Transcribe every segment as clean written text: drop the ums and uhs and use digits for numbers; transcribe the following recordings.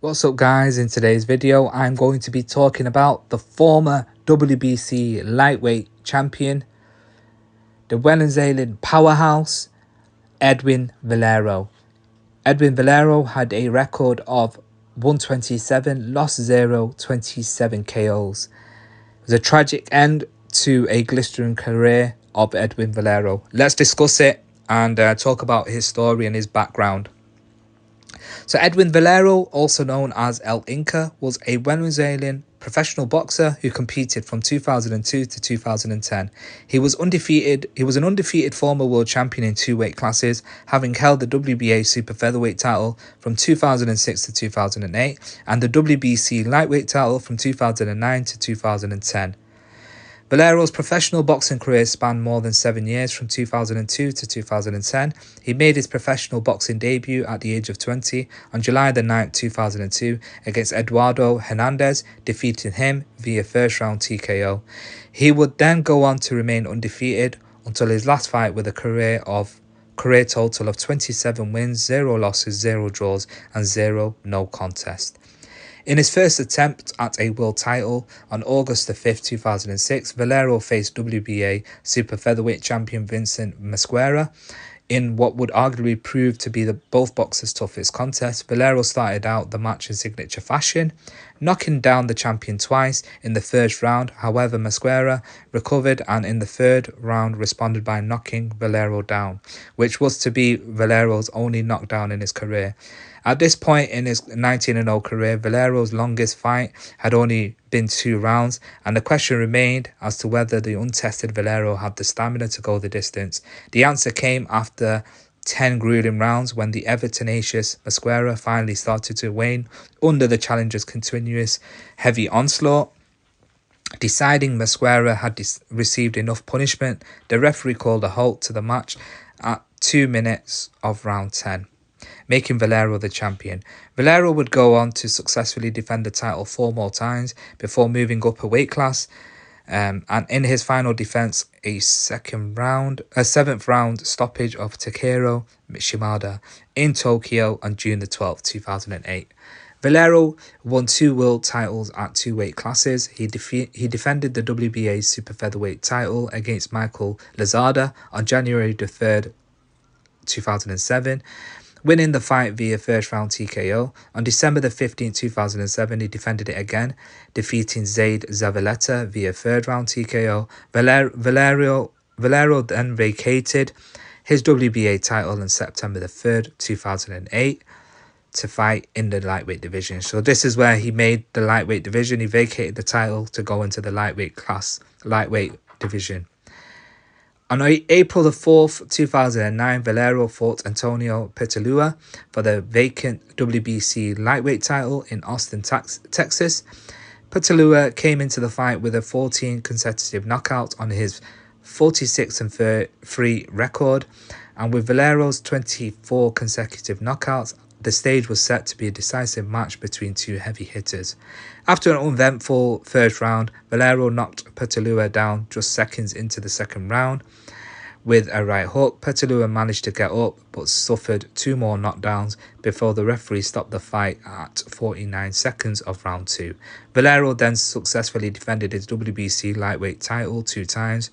What's up guys, in today's video I'm going to be talking about the former WBC lightweight champion, the Venezuelan powerhouse, Edwin Valero. Edwin Valero had a record of 127, lost 0, 27 KOs. It was a tragic end to a glistering career of Edwin Valero. Let's discuss it and talk about his story and his background. So Edwin Valero, also known as El Inca, was a Venezuelan professional boxer who competed from 2002 to 2010. He was undefeated. He was an undefeated former world champion in two weight classes, having held the WBA super featherweight title from 2006 to 2008 and the WBC lightweight title from 2009 to 2010. Valero's professional boxing career spanned more than 7 years, from 2002 to 2010. He made his professional boxing debut at the age of 20 on July the 9th, 2002 against Eduardo Hernandez, defeating him via first round TKO. He would then go on to remain undefeated until his last fight with a career total of 27 wins, 0 losses, 0 draws and 0 no contest. In his first attempt at a world title on August 5, 2006, Valero faced WBA super featherweight champion Vincent Mosquera in what would arguably prove to be both boxers' toughest contest. Valero started out the match in signature fashion, knocking down the champion twice in the first round. However, Mosquera recovered and in the third round responded by knocking Valero down, which was to be Valero's only knockdown in his career. At this point in his 19-0 career, Valero's longest fight had only been 2 rounds, and the question remained as to whether the untested Valero had the stamina to go the distance. The answer came after 10 grueling rounds, when the ever-tenacious Mosquera finally started to wane under the challenger's continuous heavy onslaught. Deciding Mosquera had received enough punishment, the referee called a halt to the match at 2 minutes of round 10. Making Valero the champion. Valero would go on to successfully defend the title 4 more times before moving up a weight class, and in his final defense, a 7th round stoppage of Takeru Shimada in Tokyo on June the 12th, 2008. Valero won 2 world titles at 2 weight classes. He defended the WBA super featherweight title against Michael Lazada on January the 3rd, 2007. Winning the fight via first round TKO. On December the 15th, 2007, he defended it again, defeating Zaid Zavaleta via third round TKO. Valero then vacated his WBA title on September the 3rd, 2008 to fight in the lightweight division. So this is where he made the lightweight division. He vacated the title to go into the lightweight division. On April the 4th, 2009, Valero fought Antonio Petalua for the vacant WBC lightweight title in Austin, Texas. Petalua came into the fight with a 14 consecutive knockouts on his 46-3 record, and with Valero's 24 consecutive knockouts, the stage was set to be a decisive match between 2 heavy hitters. After an uneventful first round, Valero knocked Petalua down just seconds into the second round with a right hook. Petalua managed to get up but suffered 2 more knockdowns before the referee stopped the fight at 49 seconds of round 2. Valero then successfully defended his WBC lightweight title 2 times,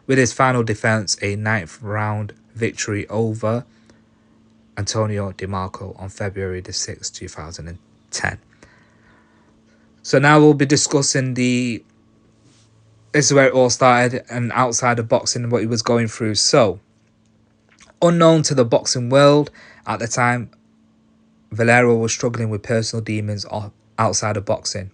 with his final defense a 9th round victory over Antonio DeMarco on February the 6th, 2010. So now we'll be discussing this is where it all started, and outside of boxing, what he was going through. So, unknown to the boxing world at the time, Valero was struggling with personal demons outside of boxing.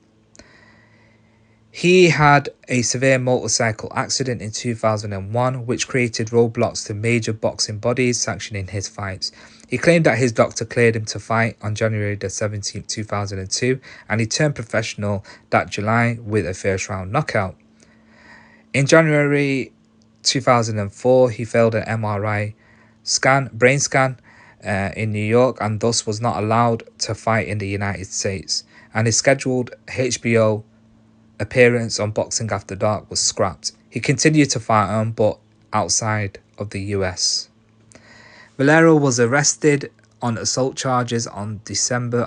He had a severe motorcycle accident in 2001, which created roadblocks to major boxing bodies sanctioning his fights. He claimed that his doctor cleared him to fight on January the 17th, 2002, and he turned professional that July with a first round knockout. In January 2004, he failed an MRI brain scan in New York, and thus was not allowed to fight in the United States, and his scheduled HBO appearance on Boxing After Dark was scrapped. He continued to fight on, but outside of the US. Valero was arrested on assault charges on September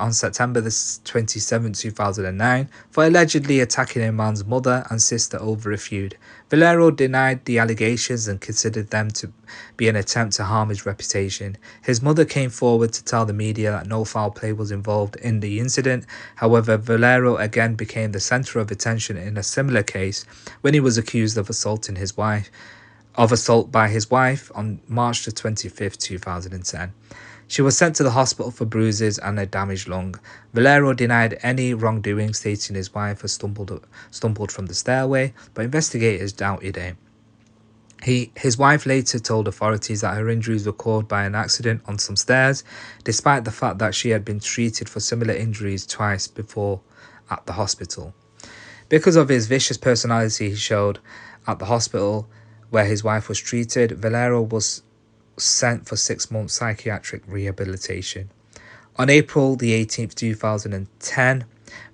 the 27th, 2009 for allegedly attacking a man's mother and sister over a feud. Valero denied the allegations and considered them to be an attempt to harm his reputation. His mother came forward to tell the media that no foul play was involved in the incident. However, Valero again became the center of attention in a similar case when he was accused of assault by his wife on March the 25th, 2010. She was sent to the hospital for bruises and a damaged lung. Valero denied any wrongdoing, stating his wife had stumbled from the stairway, but investigators doubted it. His wife later told authorities that her injuries were caused by an accident on some stairs, despite the fact that she had been treated for similar injuries twice before at the hospital. Because of his vicious personality he showed at the hospital where his wife was treated, Valero was sent for 6 months psychiatric rehabilitation. On April the 18th, 2010,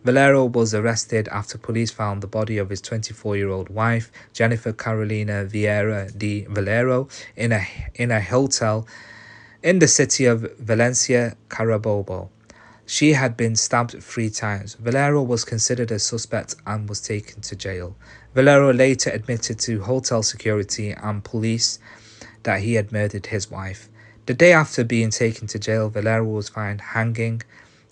Valero was arrested after police found the body of his 24-year-old wife, Jennifer Carolina Vieira de Valero, in a hotel in the city of Valencia, Carabobo. She had been stabbed 3 times. Valero was considered a suspect and was taken to jail. Valero later admitted to hotel security and police that he had murdered his wife. The day after being taken to jail, Valero was found hanging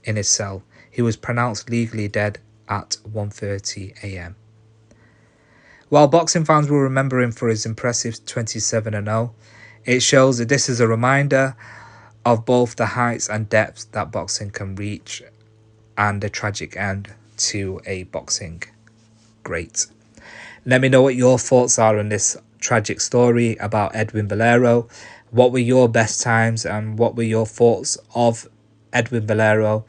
in his cell. He was pronounced legally dead at 1:30 a.m. While boxing fans will remember him for his impressive 27-0, it shows that this is a reminder of both the heights and depths that boxing can reach and the tragic end to a boxing great. Let me know what your thoughts are on this tragic story about Edwin Valero. What were your best times and what were your thoughts of Edwin Valero?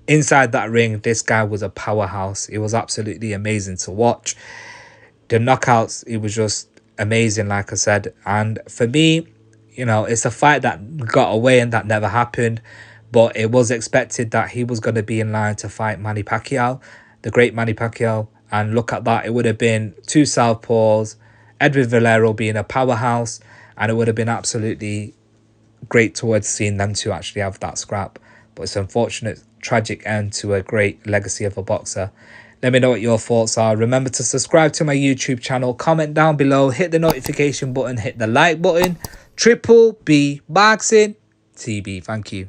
Inside that ring, this guy was a powerhouse. It was absolutely amazing to watch. The knockouts, it was just amazing, like I said. And for me, you know, it's a fight that got away and that never happened. But it was expected that he was going to be in line to fight Manny Pacquiao, the great Manny Pacquiao. And look at that, it would have been 2 southpaws, Edwin Valero being a powerhouse, and it would have been absolutely great towards seeing them two actually have that scrap. But it's an unfortunate, tragic end to a great legacy of a boxer. Let me know what your thoughts are. Remember to subscribe to my YouTube channel, comment down below, hit the notification button, hit the like button. Triple B Boxing TB. Thank you.